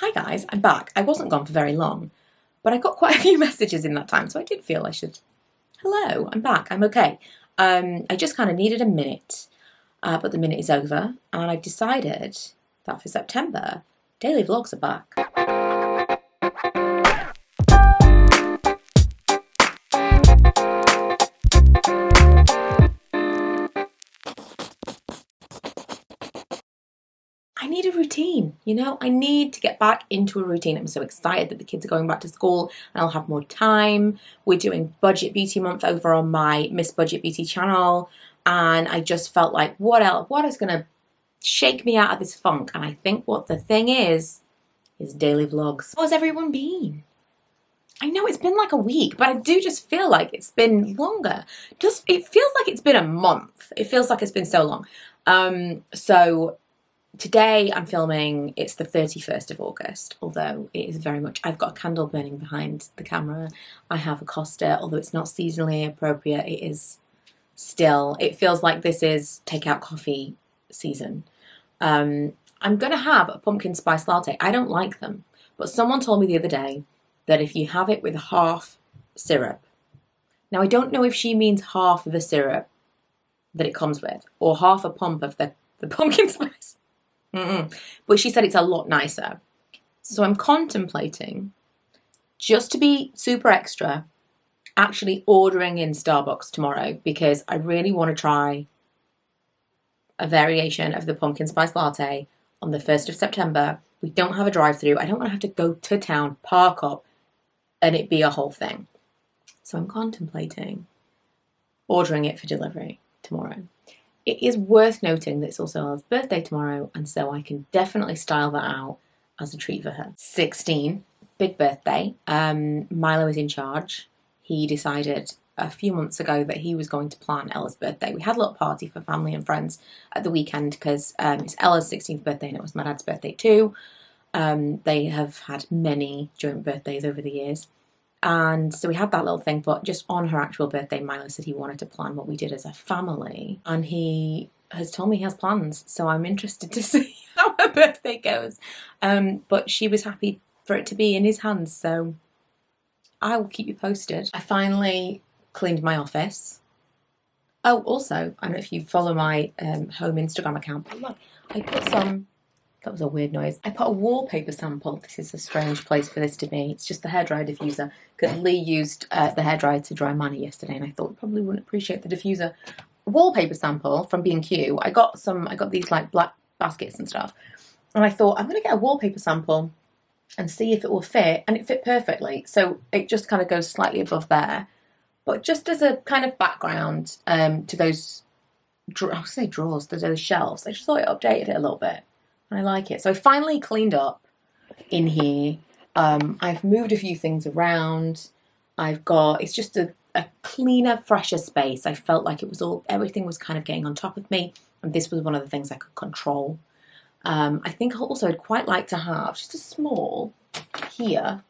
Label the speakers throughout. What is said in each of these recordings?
Speaker 1: Hi guys, I'm back. I wasn't gone for very long, but I got quite a few messages in that time, so I did feel I should. Hello, I'm back. I'm okay. I just kind of needed a minute, but the minute is over, and I've decided that for September, daily vlogs are back. I need a routine, I need to get back into a routine. I'm so excited that the kids are going back to school and I'll have more time. We're doing Budget Beauty Month over on my Miss Budget Beauty channel, and I just felt like, what else? What is going to shake me out of this funk? And I think what the thing is daily vlogs. How's everyone been? I know it's been like a week, but I do just feel like it's been longer. It feels like it's been a month. It feels like it's been so long. So today I'm filming, it's the 31st of August, although it is very much, I've got a candle burning behind the camera. I have a Costa, although it's not seasonally appropriate, it is still, it feels like this is takeout coffee season. I'm going to have a pumpkin spice latte. I don't like them, but someone told me the other day that if you have it with half syrup, now I don't know if she means half the syrup that it comes with, or half a pump of the pumpkin spice. But she said it's a lot nicer. So I'm contemplating, just to be super extra, actually ordering in Starbucks tomorrow, because I really want to try a variation of the pumpkin spice latte on the 1st of September. We don't have a drive-through. I don't want to have to go to town, park up, and it be a whole thing. So I'm contemplating ordering it for delivery tomorrow. It is worth noting that it's also Ella's birthday tomorrow, and so I can definitely style that out as a treat for her. 16, big birthday. Milo is in charge. He decided a few months ago that he was going to plan Ella's birthday. We had a little party for family and friends at the weekend because it's Ella's 16th birthday and it was my dad's birthday too. They have had many joint birthdays over the years. And so we had that little thing, but just on her actual birthday, Milo said he wanted to plan what we did as a family. And he has told me he has plans, so I'm interested to see how her birthday goes. But she was happy for it to be in his hands, so I will keep you posted. I finally cleaned my office. Oh, also, I don't know if you follow my home Instagram account, but look, I put some... That was a weird noise. I put a wallpaper sample. This is a strange place for this to be. It's just the hairdryer diffuser, because Lee used the hairdryer to dry Manny yesterday, and I thought we probably wouldn't appreciate the diffuser. Wallpaper sample from B&Q. I got these like black baskets and stuff, and I thought I'm going to get a wallpaper sample and see if it will fit, and it fit perfectly. So it just kind of goes slightly above there, but just as a kind of background to those, I'll say drawers, to those shelves. I just thought it updated it a little bit. I like it. So I finally cleaned up in here. I've moved a few things around. It's just a cleaner, fresher space. I felt like everything was kind of getting on top of me, and this was one of the things I could control. I think also I'd quite like to have just a small, here,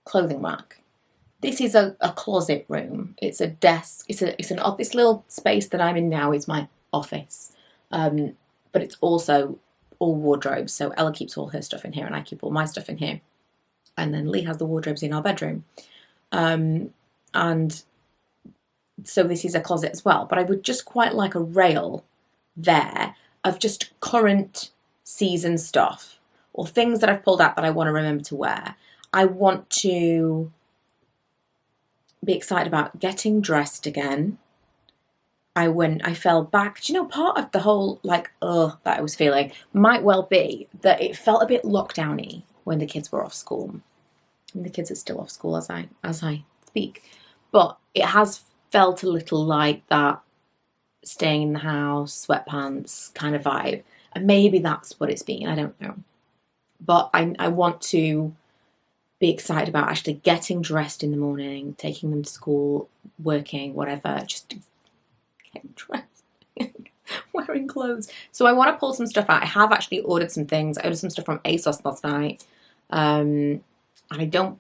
Speaker 1: clothing rack. This is a closet room. It's a desk. This little space that I'm in now is my office. But it's also all wardrobes, so Ella keeps all her stuff in here and I keep all my stuff in here, and then Lee has the wardrobes in our bedroom, and so this is a closet as well. But I would just quite like a rail there of just current season stuff, or things that I've pulled out that I want to remember to wear. I want to be excited about getting dressed again. I fell back. Do you know, part of the whole, that I was feeling might well be that it felt a bit lockdowny when the kids were off school. And the kids are still off school as I speak. But it has felt a little like that staying in the house, sweatpants kind of vibe. And maybe that's what it's been, I don't know. But I want to be excited about actually getting dressed in the morning, taking them to school, working, whatever, just dressed, wearing clothes. So I want to pull some stuff out. I have actually ordered some things. I ordered some stuff from ASOS last night, and I don't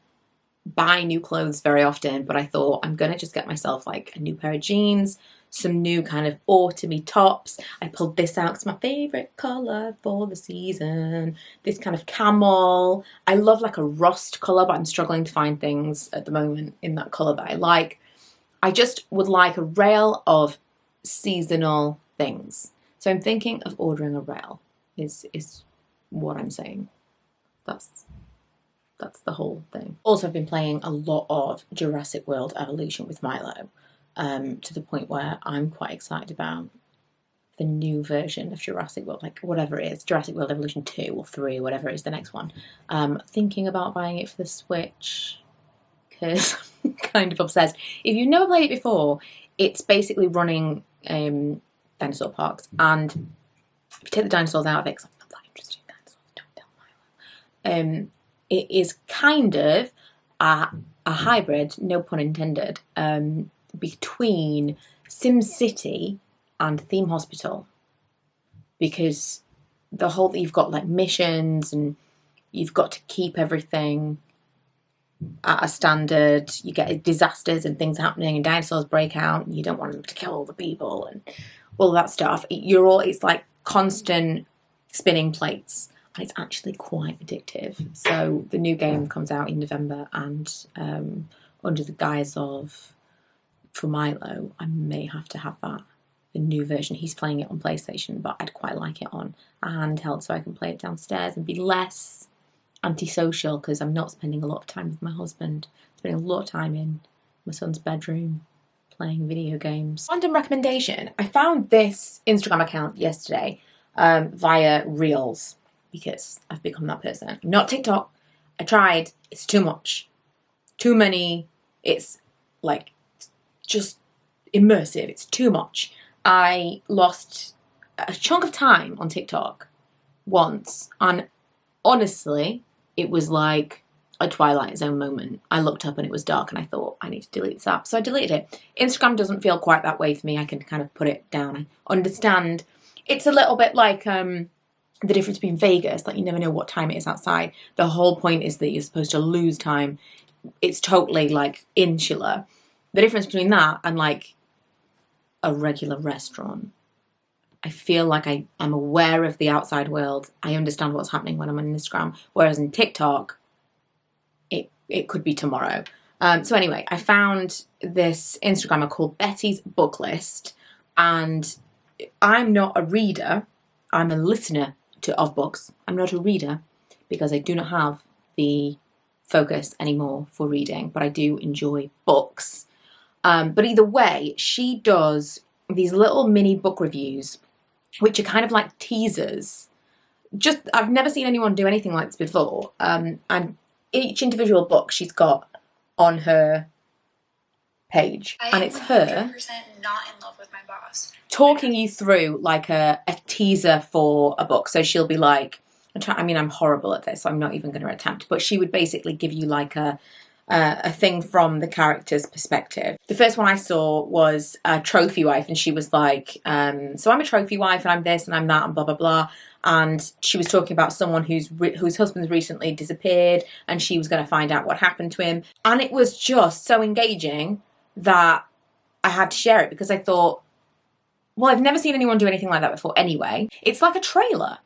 Speaker 1: buy new clothes very often, but I thought I'm gonna just get myself like a new pair of jeans, some new kind of autumny tops. I pulled this out, it's my favorite color for the season. This kind of camel. I love like a rust color, but I'm struggling to find things at the moment in that color that I like. I just would like a rail of seasonal things. So I'm thinking of ordering a rail is what I'm saying. That's the whole thing. Also, I've been playing a lot of Jurassic World Evolution with Milo, to the point where I'm quite excited about the new version of Jurassic World, like whatever it is, Jurassic World Evolution 2 or 3, whatever is the next one. Thinking about buying it for the Switch, because I'm kind of obsessed. If you've never played it before, it's basically running dinosaur parks, and if you take the dinosaurs out of it, because I'm not that interested in dinosaurs, don't tell Milo, it is kind of a hybrid, no pun intended, between SimCity and Theme Hospital, because you've got like missions and you've got to keep everything at a standard. You get disasters and things happening and dinosaurs break out and you don't want them to kill all the people and all that stuff. It's like constant spinning plates. And it's actually quite addictive. So the new game comes out in November, and under the guise of, for Milo, I may have to have that, the new version. He's playing it on PlayStation, but I'd quite like it on a handheld so I can play it downstairs and be less antisocial, because I'm not spending a lot of time with my husband. I'm spending a lot of time in my son's bedroom playing video games. Random recommendation. I found this Instagram account yesterday via Reels, because I've become that person. Not TikTok. I tried. It's too much. Too many. It's like just immersive. It's too much. I lost a chunk of time on TikTok once, and honestly, it was like a Twilight Zone moment. I looked up and it was dark and I thought, I need to delete this app. So I deleted it. Instagram doesn't feel quite that way for me. I can kind of put it down. I understand. It's a little bit like the difference between Vegas, like you never know what time it is outside. The whole point is that you're supposed to lose time. It's totally like insular. The difference between that and like a regular restaurant, I feel like I'm aware of the outside world. I understand what's happening when I'm on Instagram. Whereas in TikTok, it could be tomorrow. So anyway, I found this Instagrammer called Betty's Book List, and I'm not a reader. I'm a listener of books. I'm not a reader because I do not have the focus anymore for reading, but I do enjoy books. But either way, she does these little mini book reviews, which are kind of like teasers. I've never seen anyone do anything like this before. And each individual book she's got on her page, and it's her
Speaker 2: not in love with my boss
Speaker 1: talking you through like a teaser for a book. So she'll be like, I'm horrible at this, so I'm not even going to attempt, but she would basically give you like a thing from the character's perspective. The first one I saw was a trophy wife, and she was like, so I'm a trophy wife and I'm this and I'm that and blah blah blah, and she was talking about someone whose husband's recently disappeared and she was going to find out what happened to him, and it was just so engaging that I had to share it, because I thought, well, I've never seen anyone do anything like that before anyway. It's like a trailer,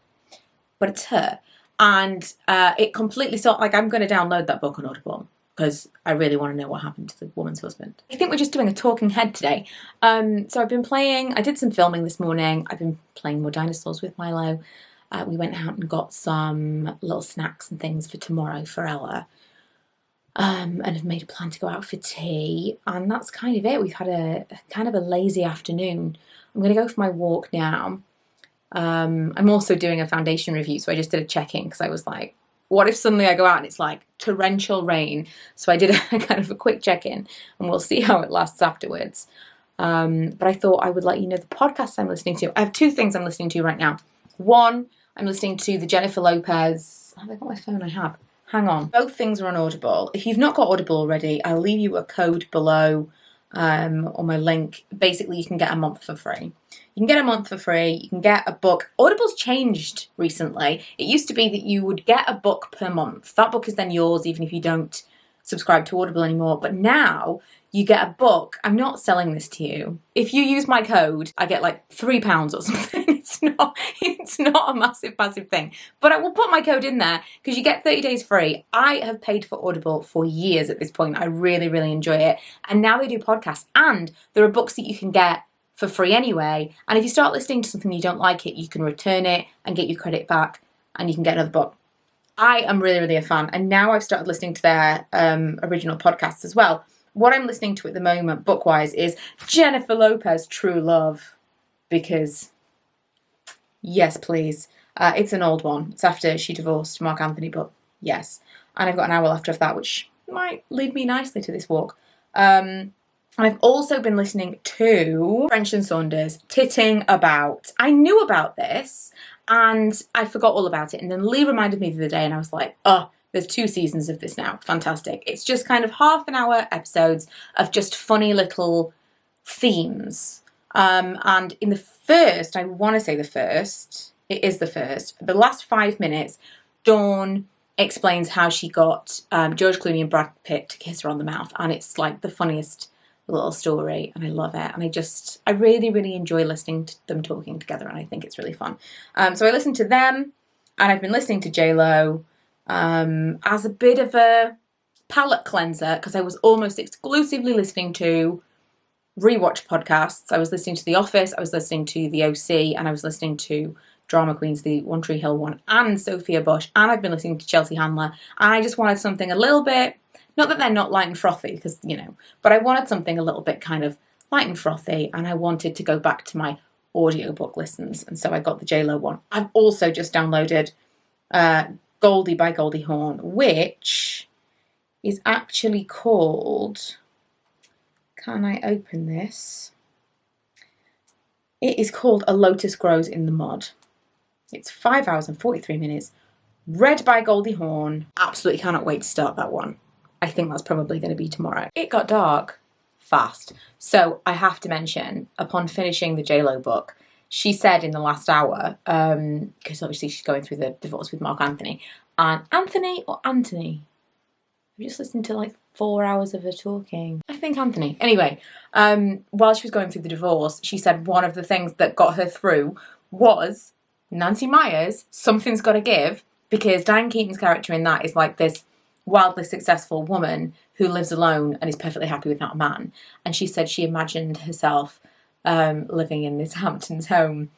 Speaker 1: but it's her. And it completely I'm going to download that book on Audible, because I really want to know what happened to the woman's husband. I think we're just doing a talking head today. So I've been playing, I did some filming this morning. I've been playing more dinosaurs with Milo. We went out and got some little snacks and things for tomorrow for Ella. And have made a plan to go out for tea. And that's kind of it. We've had a kind of a lazy afternoon. I'm going to go for my walk now. I'm also doing a foundation review, so I just did a check-in because I was like, what if suddenly I go out and it's like torrential rain? So I did a kind of a quick check-in, and we'll see how it lasts afterwards. But I thought I would let you know the podcast I'm listening to. I have two things I'm listening to right now. One, I'm listening to the Jennifer Lopez... Have I got my phone? I have. Hang on. Both things are on Audible. If you've not got Audible already, I'll leave you a code below on my link. Basically, you can get a month for free. You can get a month for free. You can get a book. Audible's changed recently. It used to be that you would get a book per month. That book is then yours, even if you don't subscribe to Audible anymore, but now you get a book. I'm not selling this to you. If you use my code, I get like £3 or something. It's not a massive thing. But I will put my code in there because you get 30 days free. I have paid for Audible for years at this point. I really, really enjoy it. And now they do podcasts, and there are books that you can get for free anyway. And if you start listening to something you don't like it, you can return it and get your credit back, and you can get another book. I am really, really a fan. And now I've started listening to their original podcasts as well. What I'm listening to at the moment, book-wise, is Jennifer Lopez, True Love. Because, yes, please. It's an old one. It's after she divorced Mark Anthony, but yes. And I've got an hour left of that, which might lead me nicely to this walk. And I've also been listening to French and Saunders, Titting About. I knew about this, and I forgot all about it. And then Lee reminded me the other day, and I was like, oh, there's 2 seasons of this now. Fantastic. It's just kind of half-an-hour episodes of just funny little themes. And in the first, I want to say the first, it is the first, the last 5 minutes, Dawn explains how she got George Clooney and Brad Pitt to kiss her on the mouth. And it's like the funniest little story, and I love it. And I really, really enjoy listening to them talking together, and I think it's really fun. So I listened to them, and I've been listening to J-Lo as a bit of a palate cleanser, because I was almost exclusively listening to rewatch podcasts. I was listening to The Office, I was listening to The OC, and I was listening to Drama Queens, the One Tree Hill one, and Sophia Bush, and I've been listening to Chelsea Handler, and I just wanted something a little bit, not that they're not light and frothy, because, but I wanted something a little bit kind of light and frothy, and I wanted to go back to my audiobook listens, and so I got the J-Lo one. I've also just downloaded Goldie by Goldie Hawn, which is actually called, can I open this? It is called A Lotus Grows in the Mud. It's 5 hours and 43 minutes, read by Goldie Hawn. Absolutely cannot wait to start that one. I think that's probably going to be tomorrow. It got dark fast. So I have to mention, upon finishing the J-Lo book, she said in the last hour, because obviously she's going through the divorce with Mark Anthony, and Anthony or Anthony? I've just listened to like 4 hours of her talking. I think Anthony. Anyway, while she was going through the divorce, she said one of the things that got her through was Nancy Meyers, Something's Gotta Give, because Diane Keaton's character in that is like this wildly successful woman who lives alone and is perfectly happy without a man. And she said she imagined herself living in this Hamptons home,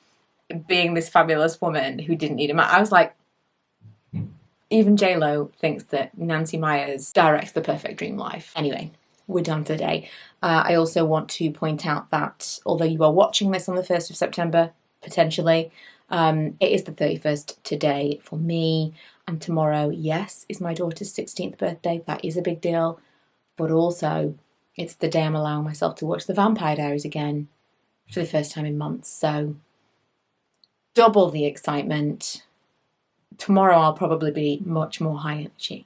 Speaker 1: being this fabulous woman who didn't need a man. I was like, even J-Lo thinks that Nancy Meyers directs the perfect dream life. Anyway, we're done for the day. I also want to point out that although you are watching this on the 1st of September, potentially, it is the 31st today for me. And tomorrow, yes, is my daughter's 16th birthday. That is a big deal. But also, it's the day I'm allowing myself to watch The Vampire Diaries again for the first time in months. So, double the excitement. Tomorrow I'll probably be much more high energy.